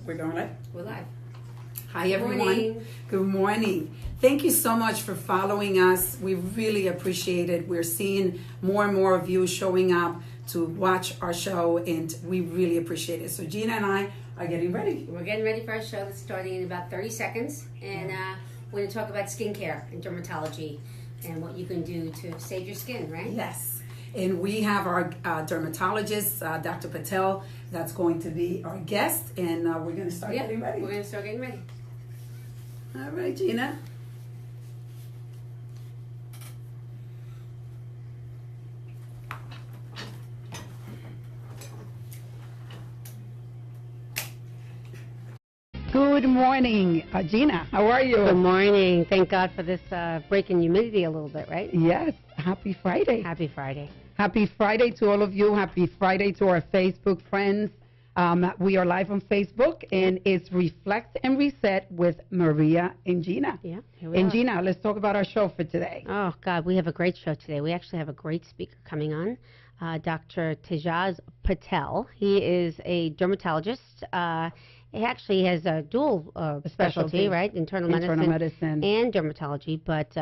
We're going live? We're live. Hi, everyone. Morning. Good morning. Thank you so much for following us. We really appreciate it. We're seeing more and more of you showing up to watch our show, and we really appreciate it. So Gina and I are getting ready. We're getting ready for our show that's starting in about 30 seconds. And we're going to talk about skincare and dermatology and what you can do to save your skin, right? Yes. And we have our dermatologist, Dr. Patel, that's going to be our guest, and we're going to start getting ready. We're going to start getting ready. All right, Gina. Good morning, Gina. How are you? Good morning. Thank God for this break in humidity a little bit, right? Yes. Happy Friday. Happy Friday. Happy Friday to all of you. Happy Friday to our Facebook friends. We are live on Facebook, and it's Reflect and Reset with Maria and Gina. Yeah. And Gina, let's talk about our show for today. Oh, God, we have a great show today. We actually have a great speaker coming on, Dr. Tejaz Patel. He is a dermatologist. He actually has a dual specialty, right? Internal medicine and dermatology. But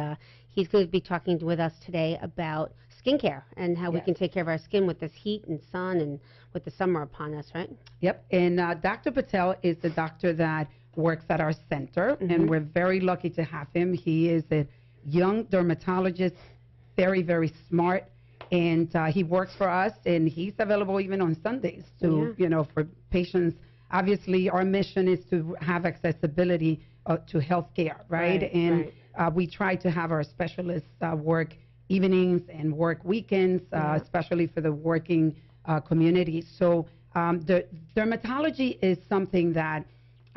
he's going to be talking with us today about skincare and how we can take care of our skin with this heat and sun and with the summer upon us, right? Yep. And Dr. Patel is the doctor that works at our center, and we're very lucky to have him. He is a young dermatologist, very, very smart, and he works for us, and he's available even on Sundays to, for patients. Obviously, our mission is to have accessibility to healthcare, right? We try to have our specialists work evenings and work weekends, especially for the working community. So the dermatology is something that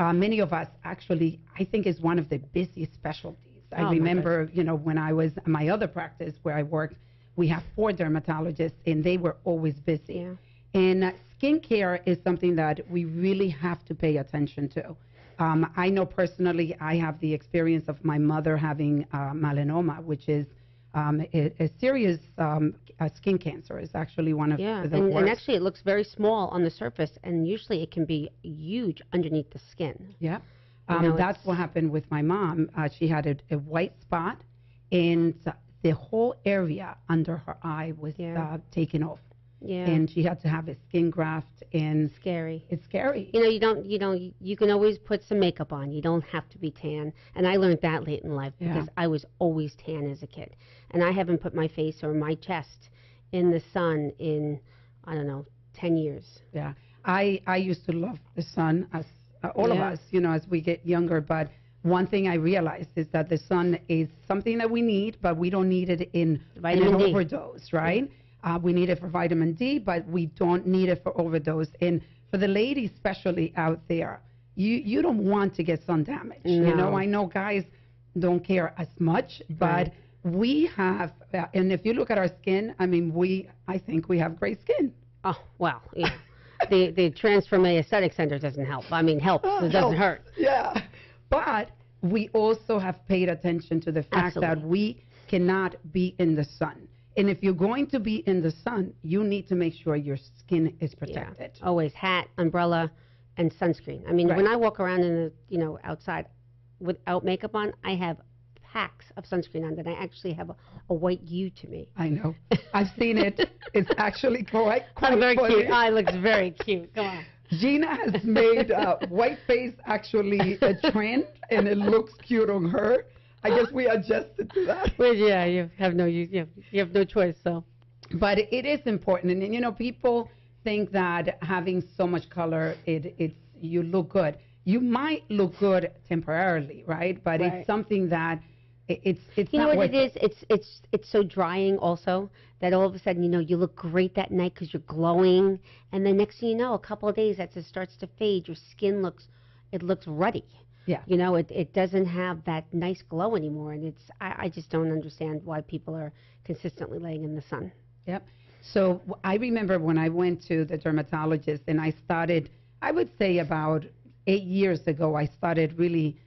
many of us actually, I think, is one of the busiest specialties. I remember, when I was in my other practice where I worked, we have 4 dermatologists, and they were always busy. And skincare is something that we really have to pay attention to. I know personally, I have the experience of my mother having melanoma, which is a serious skin cancer. Is actually one of the worst. And actually it looks very small on the surface, and usually it can be huge underneath the skin. Yeah, that's what happened with my mom. She had a white spot, and the whole area under her eye was taken off. Yeah. And she had to have a skin graft, and scary. It's scary. You can always put some makeup on. You don't have to be tan. And I learned that late in life because I was always tan as a kid. And I haven't put my face or my chest in the sun in, 10 years. Yeah. I used to love the sun, as all of us, as we get younger. But one thing I realized is that the sun is something that we need, but we don't need it in an overdose, right? We need it for vitamin D, but we don't need it for overdose. And for the ladies especially out there, you don't want to get sun damage. No. I know guys don't care as much, but we have, and if you look at our skin, I think we have great skin. Oh, well, yeah. the transfer from aesthetic center doesn't help. Helps. It doesn't hurt. Yeah. But we also have paid attention to the fact that we cannot be in the sun. And if you're going to be in the sun, you need to make sure your skin is protected. Yeah. Always hat, umbrella, and sunscreen. When I walk around in the outside without makeup on, I have packs of sunscreen on that I actually have a white hue to me. I know. I've seen it. It's actually quite very funny. Cute. I looks very cute. Come on. Gina has made white face actually a trend, and it looks cute on her. I guess we adjusted to that. Well, yeah, you have no choice. So, but it is important, and people think that having so much color, you look good. You might look good temporarily, right? But it's something that it's you not know what it is. It's so drying also that all of a sudden you look great that night because you're glowing, and then next thing you know, a couple of days as it starts to fade, your skin looks ruddy. Yeah. It doesn't have that nice glow anymore, and I just don't understand why people are consistently laying in the sun. Yep. So I remember when I went to the dermatologist, and I started, I would say about 8 years ago, I started really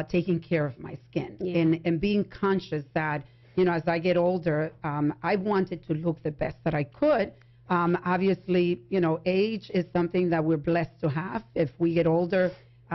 taking care of my skin and being conscious that, as I get older, I wanted to look the best that I could. Obviously, age is something that we're blessed to have. If we get older,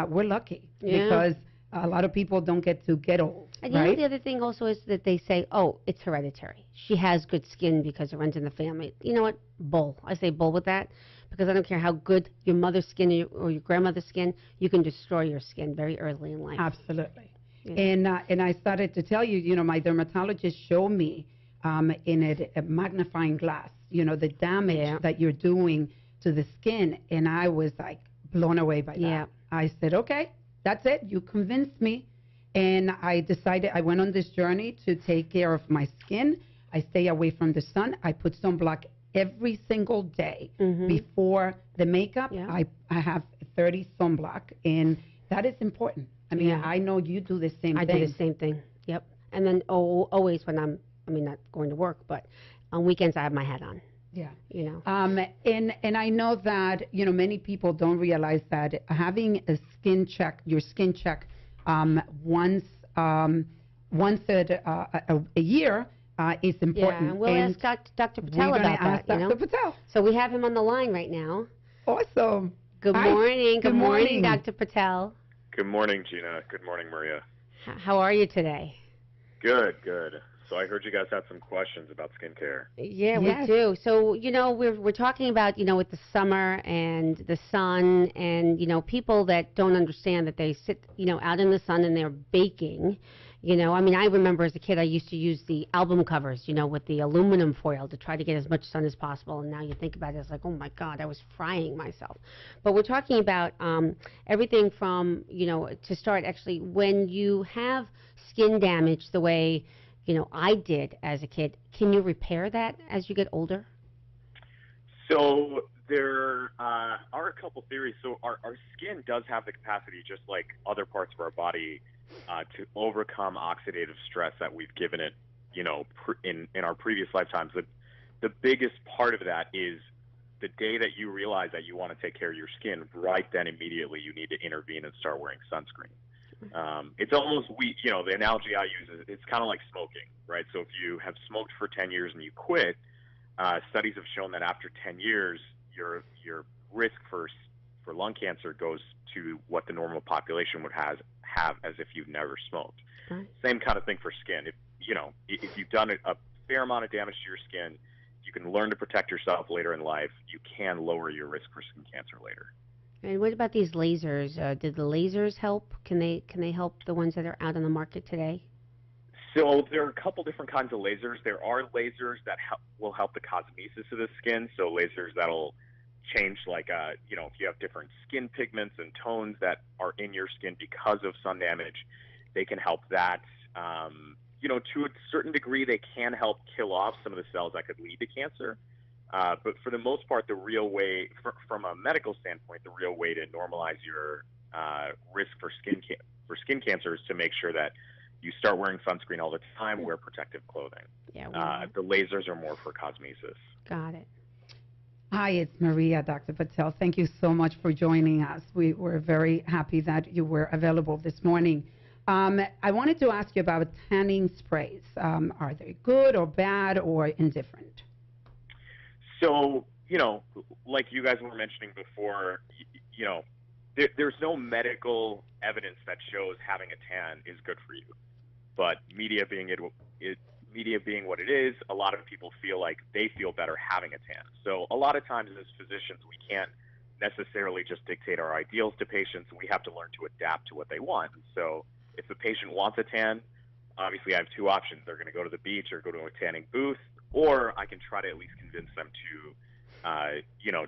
we're lucky Yeah. because a lot of people don't get to get old, And you know right? the other thing also is that they say, oh, it's hereditary. She has good skin because it runs in the family. You know what? Bull. I say bull with that because I don't care how good your mother's skin or your grandmother's skin, you can destroy your skin very early in life. Absolutely. Yeah. And I started to tell you, my dermatologist showed me in a magnifying glass, the damage Yeah. that you're doing to the skin, and I was like blown away by Yeah. that. I said, okay, that's it. You convinced me, and I decided I went on this journey to take care of my skin. I stay away from the sun. I put sunblock every single day before the makeup. Yeah. I have 30 sunblock, and that is important. I mean, Yeah. I know you do the same I thing. do the same thing. Yep. And then always when not going to work, but on weekends I have my hat on. Yeah. And I know that many people don't realize that having your skin check once a year is important. Yeah, and we'll ask Dr. Patel we're gonna about ask that. Dr. Patel. So we have him on the line right now. Awesome. Good Hi. morning. Good Good morning. morning, Dr. Patel. Good morning, Gina. Good morning, Maria. How are you today? Good. So I heard you guys had some questions about skincare. Yeah, Yes. we do. So, we're talking about, with the summer and the sun and, people that don't understand that they sit, out in the sun and they're baking. I remember as a kid I used to use the album covers, with the aluminum foil to try to get as much sun as possible. And now you think about it, it's like, oh my God, I was frying myself. But we're talking about everything from, to start actually when you have skin damage the way, I did as a kid. Can you repair that as you get older? So there are a couple theories. So our skin does have the capacity, just like other parts of our body, to overcome oxidative stress that we've given it, in our previous lifetimes. The biggest part of that is the day that you realize that you want to take care of your skin, right then immediately you need to intervene and start wearing sunscreen. It's almost, the analogy I use is it's kind of like smoking, right? So if you have smoked for 10 years and you quit, studies have shown that after 10 years, your risk for lung cancer goes to what the normal population would have as if you've never smoked. Right. Same kind of thing for skin. If you've done a fair amount of damage to your skin, you can learn to protect yourself later in life. You can lower your risk for skin cancer later. And what about these lasers? Did the lasers help? Can they help the ones that are out on the market today? So there are a couple different kinds of lasers. There are lasers that will help the cosmesis of the skin. So lasers that'll change, like, if you have different skin pigments and tones that are in your skin because of sun damage, they can help that. To a certain degree, they can help kill off some of the cells that could lead to cancer. But for the most part, the real way, from a medical standpoint, the real way to normalize your risk for skin cancer is to make sure that you start wearing sunscreen all the time, wear protective clothing. Yeah. The lasers are more for cosmesis. Got it. Hi, it's Maria, Dr. Patel. Thank you so much for joining us. We were very happy that you were available this morning. I wanted to ask you about tanning sprays. Are they good or bad or indifferent? So, like you guys were mentioning before, there's no medical evidence that shows having a tan is good for you. But media being what it is, a lot of people feel like they feel better having a tan. So a lot of times as physicians, we can't necessarily just dictate our ideals to patients. We have to learn to adapt to what they want. So if the patient wants a tan, obviously I have two options. They're going to go to the beach or go to a tanning booth, or I can try to at least convince them to,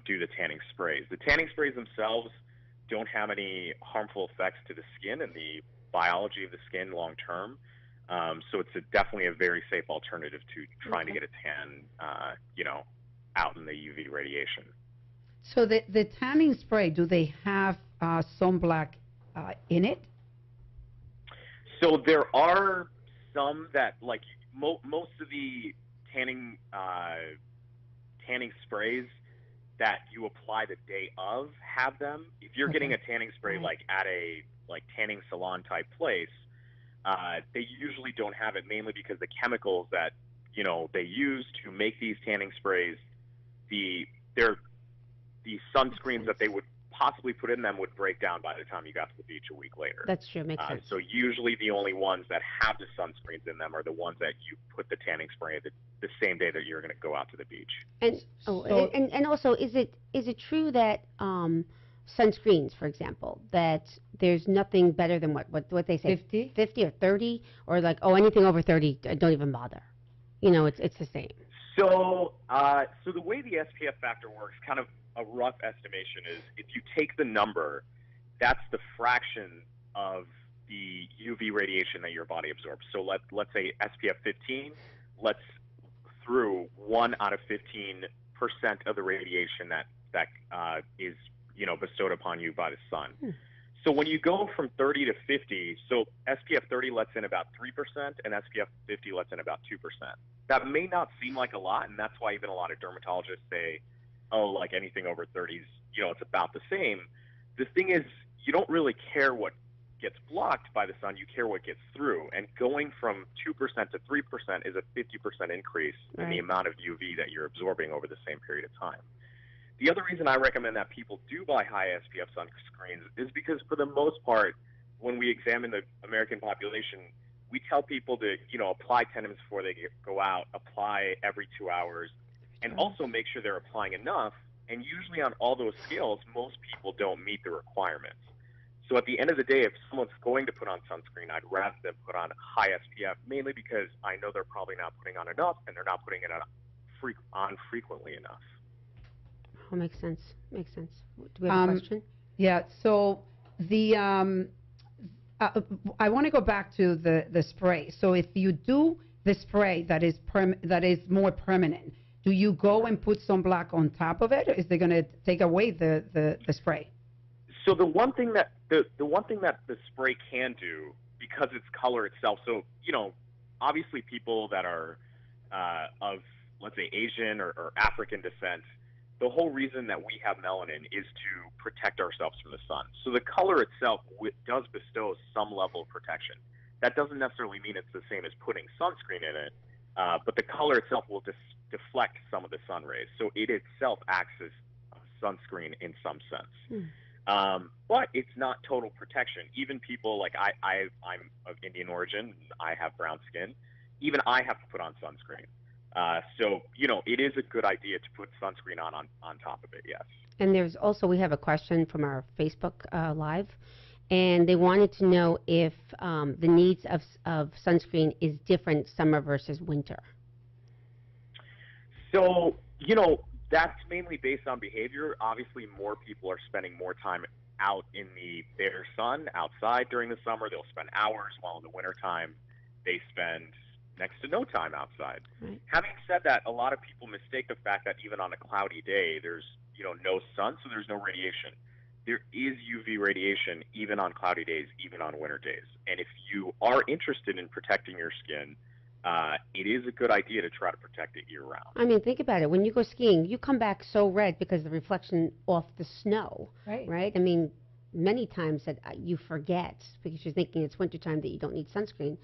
do the tanning sprays. The tanning sprays themselves don't have any harmful effects to the skin and the biology of the skin long term. So it's definitely a very safe alternative to trying to get a tan, out in the UV radiation. So the tanning spray, do they have sunblock in it? So there are some that, like, most of the tanning sprays that you apply the day of have them. If you're getting a tanning spray like at a tanning salon type place, they usually don't have it, mainly because the chemicals that they use to make these tanning sprays, the sunscreens that they would possibly put in them would break down by the time you got to the beach a week later. That's true. Makes sense. So usually the only ones that have the sunscreens in them are the ones that you put the tanning spray the same day that you're going to go out to the beach. And and also, is it true that sunscreens, for example, that there's nothing better than what they say, 50 or 30, or like, oh, anything over 30, don't even bother. You know, it's the same. So so the way the SPF factor works, kind of a rough estimation is if you take the number, that's the fraction of the UV radiation that your body absorbs. So let's say SPF 15, let's through 1 out of 15% of the radiation that is bestowed upon you by the sun. So when you go from 30 to 50, so SPF 30 lets in about 3% and SPF 50 lets in about 2%. That may not seem like a lot, and that's why even a lot of dermatologists say, oh, like anything over 30 is, it's about the same. The thing is, you don't really care what gets blocked by the sun, you care what gets through. And going from 2% to 3% is a 50% increase in the amount of UV that you're absorbing over the same period of time. The other reason I recommend that people do buy high SPF sunscreens is because, for the most part, when we examine the American population, we tell people to, apply 10 minutes before they go out, apply every 2 hours, and also make sure they're applying enough. And usually on all those scales, most people don't meet the requirements. So at the end of the day, if someone's going to put on sunscreen, I'd rather them put on high SPF, mainly because I know they're probably not putting on enough, and they're not putting it on frequently enough. Oh, makes sense. Makes sense. Do we have a question? Yeah. So the I want to go back to the spray. So if you do the spray that is more permanent, do you go and put sunblock on top of it, or is they going to take away the spray? So the one thing that the spray can do, because it's color itself. So obviously people that are of, let's say, Asian or African descent, the whole reason that we have melanin is to protect ourselves from the sun. So the color itself does bestow some level of protection. That doesn't necessarily mean it's the same as putting sunscreen in it, but the color itself will deflect some of the sun rays. So it itself acts as sunscreen in some sense. But it's not total protection. Even people like I'm of Indian origin, I have brown skin, even I have to put on sunscreen. So, it is a good idea to put sunscreen on top of it, yes. And we have a question from our Facebook Live, and they wanted to know if the needs of sunscreen is different summer versus winter. So, that's mainly based on behavior. Obviously, more people are spending more time out in the bare sun, outside during the summer. They'll spend hours, while in the wintertime, they spend next to no time outside. Right. Having said that, a lot of people mistake the fact that even on a cloudy day, there's no sun, so there's no radiation. There is UV radiation even on cloudy days, even on winter days. And if you are interested in protecting your skin, it is a good idea to try to protect it year-round. I mean, think about it. When you go skiing, you come back so red because of the reflection off the snow, right? I mean, many times that you forget because you're thinking it's wintertime that you don't need sunscreen.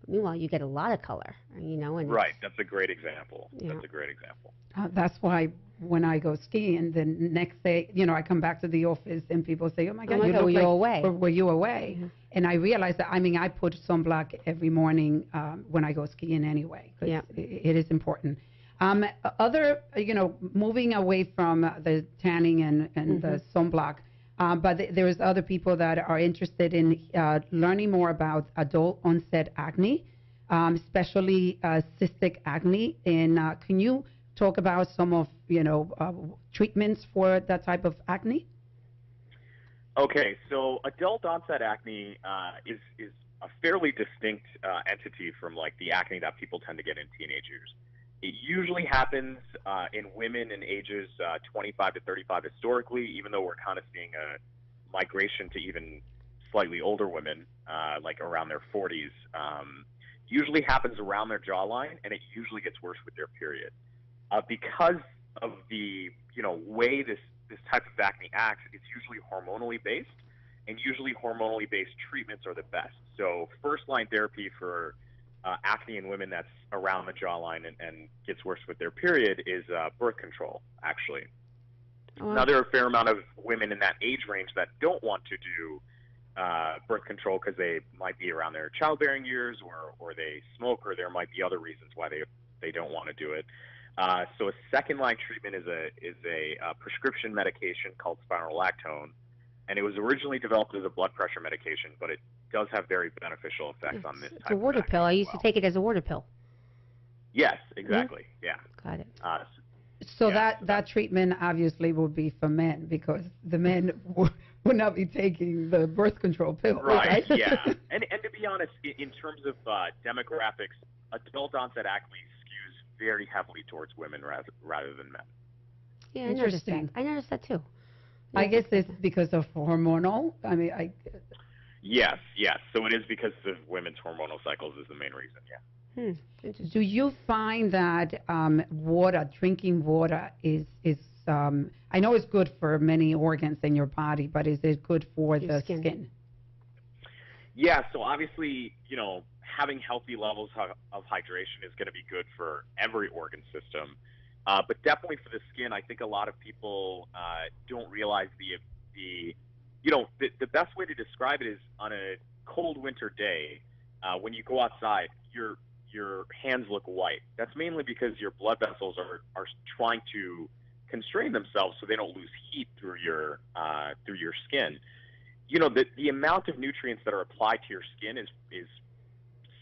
Meanwhile, you get a lot of color, and right. That's a great example. Yeah. That's a great example. That's why when I go skiing, the next day, I come back to the office and people say, "Oh my God, were you away? Were you away?" Mm-hmm. And I realize that. I put sunblock every morning when I go skiing anyway. Yeah, it is important. Moving away from the tanning and the sunblock. But there's other people that are interested in learning more about adult onset acne, especially cystic acne. And can you talk about some of treatments for that type of acne? Okay, so adult onset acne is a fairly distinct entity from like the acne that people tend to get in teenage years. It usually happens in women in ages 25 to 35 historically, even though we're kind of seeing a migration to even slightly older women, like around their 40s. Usually happens around their jawline, and it usually gets worse with their period. Because of the way this type of acne acts, it's usually hormonally based, and usually hormonally based treatments are the best. So first-line therapy for acne in women that's around the jawline and gets worse with their period is birth control, actually. Oh, wow. Now, there are a fair amount of women in that age range that don't want to do birth control because they might be around their childbearing years, or they smoke, or there might be other reasons why they don't want to do it. So a second-line treatment is a prescription medication called spironolactone, and it was originally developed as a blood pressure medication, but it does have very beneficial effects on this type It's a water of acne pill. I as used to well. take it as a water pill. Yes, exactly. Yeah. Got it. So Yeah, that treatment obviously will be for men, because the men would not be taking the birth control pill. Right, yeah. And to be honest, in terms of demographics, adult onset acne skews very heavily towards women rather than men. Yeah, I noticed that. Interesting. I noticed that too. I guess it's because of hormonal. I mean, Yes. So it is because of women's hormonal cycles is the main reason, yeah. do you find that drinking water is I know it's good for many organs in your body, but is it good for Your the skin. skin? Yeah, so obviously, having healthy levels of hydration is going to be good for every organ system. But definitely for the skin, I think a lot of people don't realize the best way to describe it is on a cold winter day, when you go outside, your hands look white. That's mainly because your blood vessels are trying to constrain themselves so they don't lose heat through your skin. The amount of nutrients that are applied to your skin is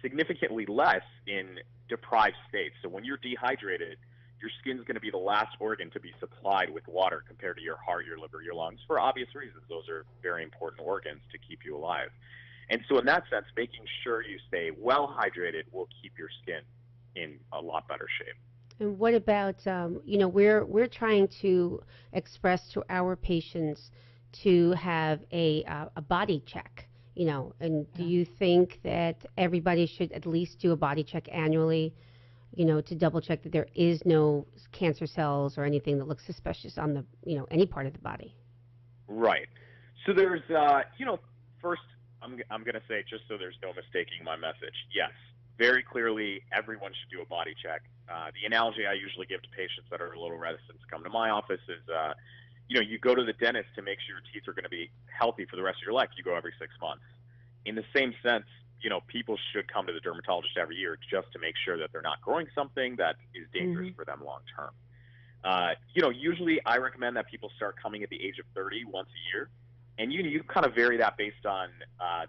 significantly less in deprived states. So when you're dehydrated, your skin's going to be the last organ to be supplied with water compared to your heart, your liver, your lungs, for obvious reasons. Those are very important organs to keep you alive. And so in that sense, making sure you stay well hydrated will keep your skin in a lot better shape. And what about, we're trying to express to our patients to have a body check, and do you think that everybody should at least do a body check annually, to double check that there is no cancer cells or anything that looks suspicious on the, any part of the body? Right. So there's, first, I'm going to say, just so there's no mistaking my message, yes, very clearly everyone should do a body check. The analogy I usually give to patients that are a little reticent to come to my office is, you go to the dentist to make sure your teeth are going to be healthy for the rest of your life. You go every 6 months. In the same sense, people should come to the dermatologist every year just to make sure that they're not growing something that is dangerous for them long term. Usually I recommend that people start coming at the age of 30 once a year. And you kind of vary that based on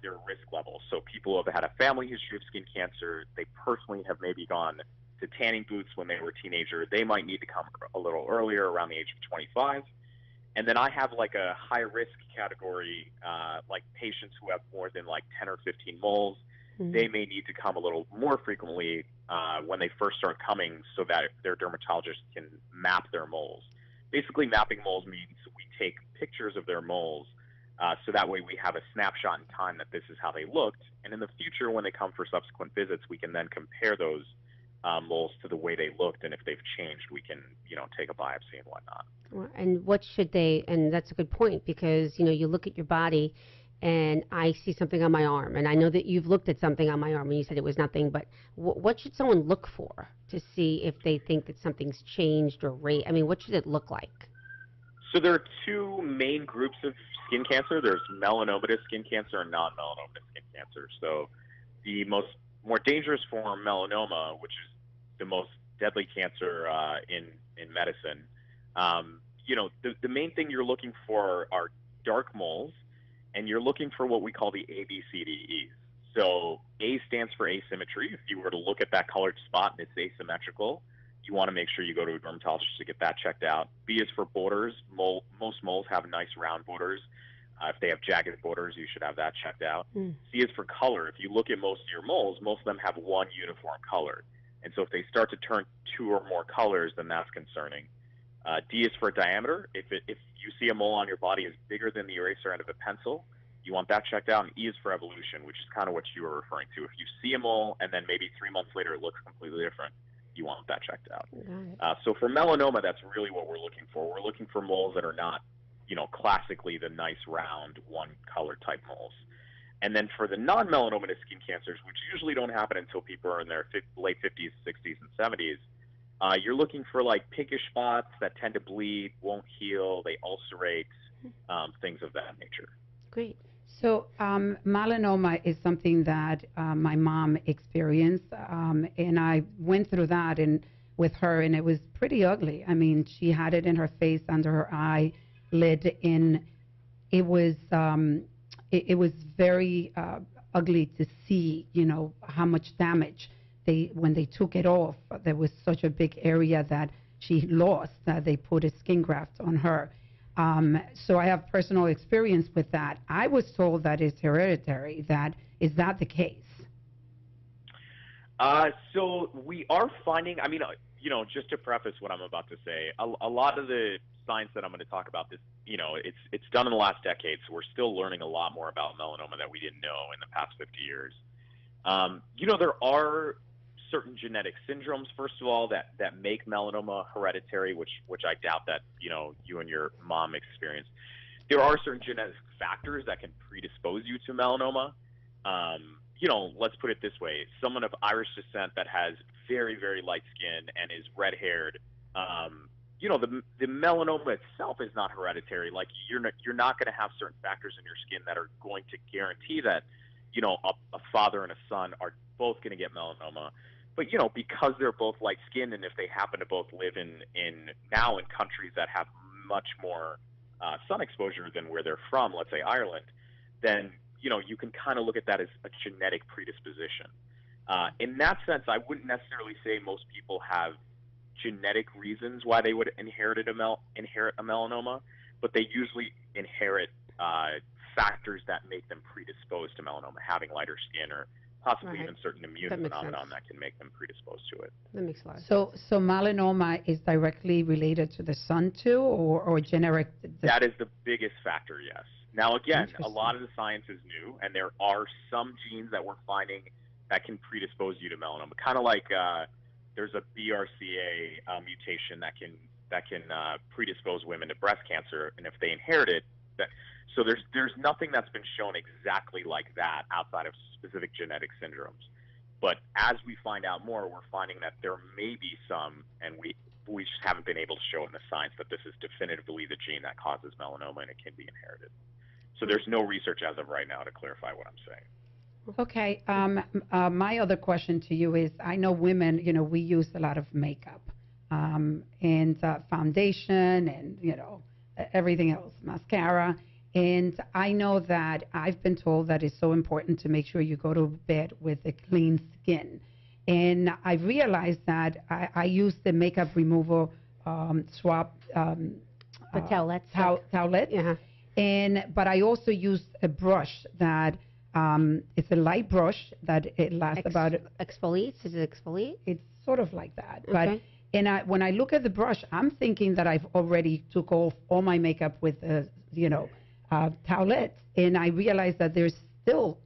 their risk level. So people who have had a family history of skin cancer, they personally have maybe gone to tanning booths when they were a teenager, they might need to come a little earlier, around the age of 25. And then I have like a high risk category, like patients who have more than like 10 or 15 moles. They may need to come a little more frequently when they first start coming so that their dermatologist can map their moles. Basically, mapping moles means we take pictures of their moles so that way we have a snapshot in time that this is how they looked. And in the future, when they come for subsequent visits, we can then compare those moles to the way they looked. And if they've changed, we can, take a biopsy and whatnot. And what should they, and that's a good point, because, you look at your body and I see something on my arm, and I know that you've looked at something on my arm and you said it was nothing, but what should someone look for to see if they think that something's changed or what should it look like? So there are two main groups of skin cancer. There's melanomatous skin cancer and non-melanomatous skin cancer. So the more dangerous form, melanoma, which is the most deadly cancer in medicine, the main thing you're looking for are dark moles, and you're looking for what we call the ABCDEs. So A stands for asymmetry. If you were to look at that colored spot and it's asymmetrical, you want to make sure you go to a dermatologist to get that checked out. B is for borders. Most moles have nice round borders. If they have jagged borders, you should have that checked out. C is for color. If you look at most of your moles, most of them have one uniform color. And so if they start to turn two or more colors, then that's concerning. D is for diameter. If you see a mole on your body is bigger than the eraser end of a pencil, you want that checked out. And E is for evolution, which is kind of what you were referring to. If you see a mole and then maybe 3 months later it looks completely different, you want that checked out. So for melanoma, that's really what we're looking for. We're looking for moles that are not, classically the nice round one color type moles. And then for the non-melanomatous skin cancers, which usually don't happen until people are in their late 50s, 60s, and 70s, You're looking for like pinkish spots that tend to bleed, won't heal, they ulcerate, things of that nature. Great. So melanoma is something that my mom experienced, and I went through that and with her, and it was pretty ugly. I mean, she had it in her face, under her eye, lid, and it was it was very ugly to see. You know how much damage they when they took it off. There was such a big area that she lost. They put a skin graft on her. So I have personal experience with that. I was told that it's hereditary. Is that the case? So we are finding, I mean, just to preface what I'm about to say, a lot of the science that I'm going to talk about, this, it's done in the last decade, so we're still learning a lot more about melanoma that we didn't know in the past 50 years. There are certain genetic syndromes, first of all, that make melanoma hereditary, which I doubt that, you and your mom experienced. There are certain genetic factors that can predispose you to melanoma. Let's put it this way. Someone of Irish descent that has very, very light skin and is red-haired, the melanoma itself is not hereditary. Like, you're not going to have certain factors in your skin that are going to guarantee that, a father and a son are both going to get melanoma. But, because they're both light-skinned, and if they happen to both live in countries that have much more sun exposure than where they're from, let's say Ireland, then, you can kind of look at that as a genetic predisposition. In that sense, I wouldn't necessarily say most people have genetic reasons why they would inherit a melanoma, but they usually inherit factors that make them predisposed to melanoma, having lighter skin or possibly even certain immune phenomenon that can make them predisposed to it. That makes a lot of sense. So melanoma is directly related to the sun too, or generic? That is the biggest factor, yes. Now, again, a lot of the science is new, and there are some genes that we're finding that can predispose you to melanoma. Kind of like there's a BRCA mutation that can predispose women to breast cancer, and if they inherit it, so there's nothing that's been shown exactly like that outside of specific genetic syndromes. But as we find out more, we're finding that there may be some, and we just haven't been able to show in the science that this is definitively the gene that causes melanoma and it can be inherited. So there's no research as of right now to clarify what I'm saying. Okay. My other question to you is, I know women, we use a lot of makeup and foundation and, everything else, mascara. And I know that I've been told that it's so important to make sure you go to bed with a clean skin. And I realized that I use the makeup removal swap. The towelettes. Towelette. Yeah. But I also use a brush that it's a light brush that it lasts about. Exfoliates? Is it exfoliate? It's sort of like that. Okay. But when I look at the brush, I'm thinking that I've already took off all my makeup with towelette, and I realize that there's still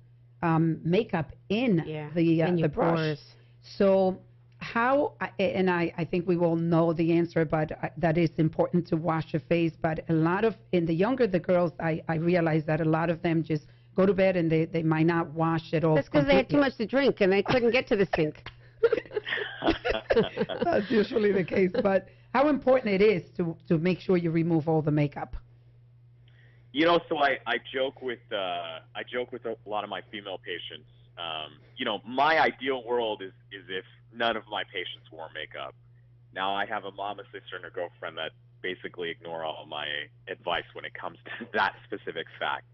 makeup in the brush. Pores. So how, and I think we all know the answer, but that it's important to wash your face. But in the younger the girls, I realize that a lot of them just go to bed and they might not wash it off. That's because they had too much to drink and they couldn't get to the sink. That's usually the case. But how important it is to make sure you remove all the makeup. So I joke with a lot of my female patients. My ideal world is if none of my patients wore makeup. Now I have a mom, a sister, and a girlfriend that basically ignore all my advice when it comes to that specific fact.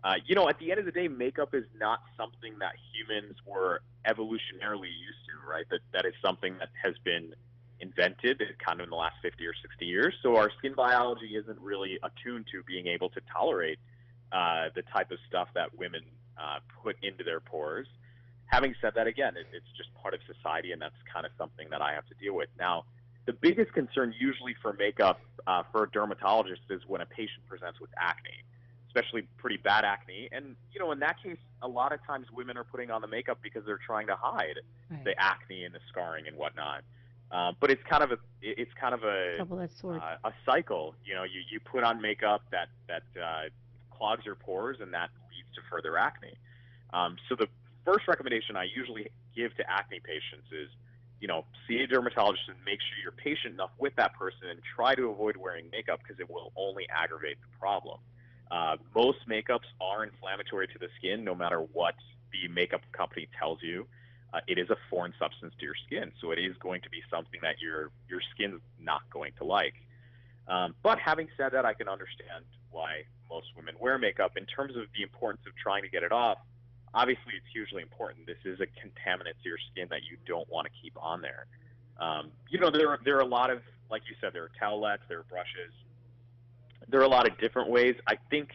At the end of the day, makeup is not something that humans were evolutionarily used to, right? That is something that has been invented kind of in the last 50 or 60 years. So our skin biology isn't really attuned to being able to tolerate the type of stuff that women put into their pores. Having said that, again, it's just part of society, and that's kind of something that I have to deal with. Now, the biggest concern usually for makeup for a dermatologist is when a patient presents with acne, especially pretty bad acne. And, in that case, a lot of times women are putting on the makeup because they're trying to hide the acne and the scarring and whatnot. But it's kind of a cycle. You put on makeup that clogs your pores, and that leads to further acne. So the first recommendation I usually give to acne patients is see a dermatologist and make sure you're patient enough with that person and try to avoid wearing makeup because it will only aggravate the problem. Most makeups are inflammatory to the skin, no matter what the makeup company tells you. It is a foreign substance to your skin, so it is going to be something that your skin's not going to like. But having said that, I can understand why most women wear makeup. In terms of the importance of trying to get it off, obviously it's hugely important. This is a contaminant to your skin that you don't want to keep on there. There are a lot of, like you said, there are towelettes, there are brushes. There are a lot of different ways. I think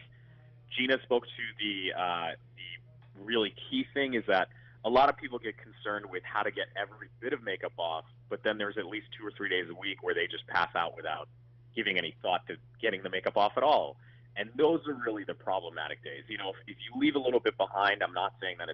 Gina spoke to the really key thing is that a lot of people get concerned with how to get every bit of makeup off, but then there's at least 2 or 3 days a week where they just pass out without giving any thought to getting the makeup off at all. And those are really the problematic days. If you leave a little bit behind, I'm not saying that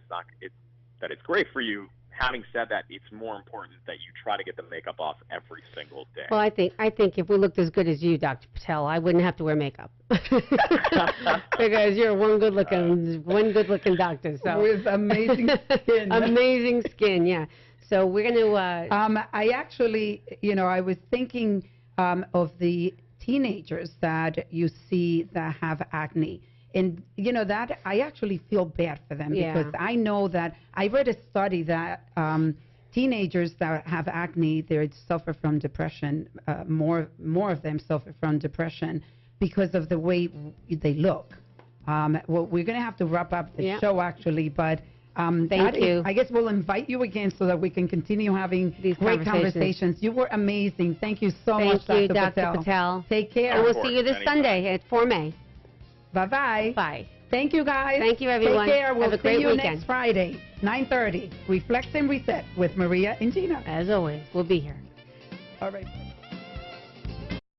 it's great for you. Having said that, it's more important that you try to get the makeup off every single day. Well, I think if we looked as good as you, Dr. Patel, I wouldn't have to wear makeup because you're one good looking doctor. So with amazing skin. Amazing skin, yeah. So we're going to. I actually, I was thinking of the teenagers that you see that have acne. And, that I actually feel bad for them because I know that I read a study that teenagers that have acne, they suffer from depression. More of them suffer from depression because of the way they look. Well, we're going to have to wrap up the show, actually, but thank you. I guess we'll invite you again so that we can continue having these great conversations. You were amazing. Thank you so much, Thank you, Dr. Patel. Take care. And we'll see you this Sunday at 4 May. Bye-bye. Bye. Thank you, guys. Thank you, everyone. Take care. We'll Have a see great you weekend. next Friday, 9:30. Reflect and Reset with Maria and Gina. As always, we'll be here. All right.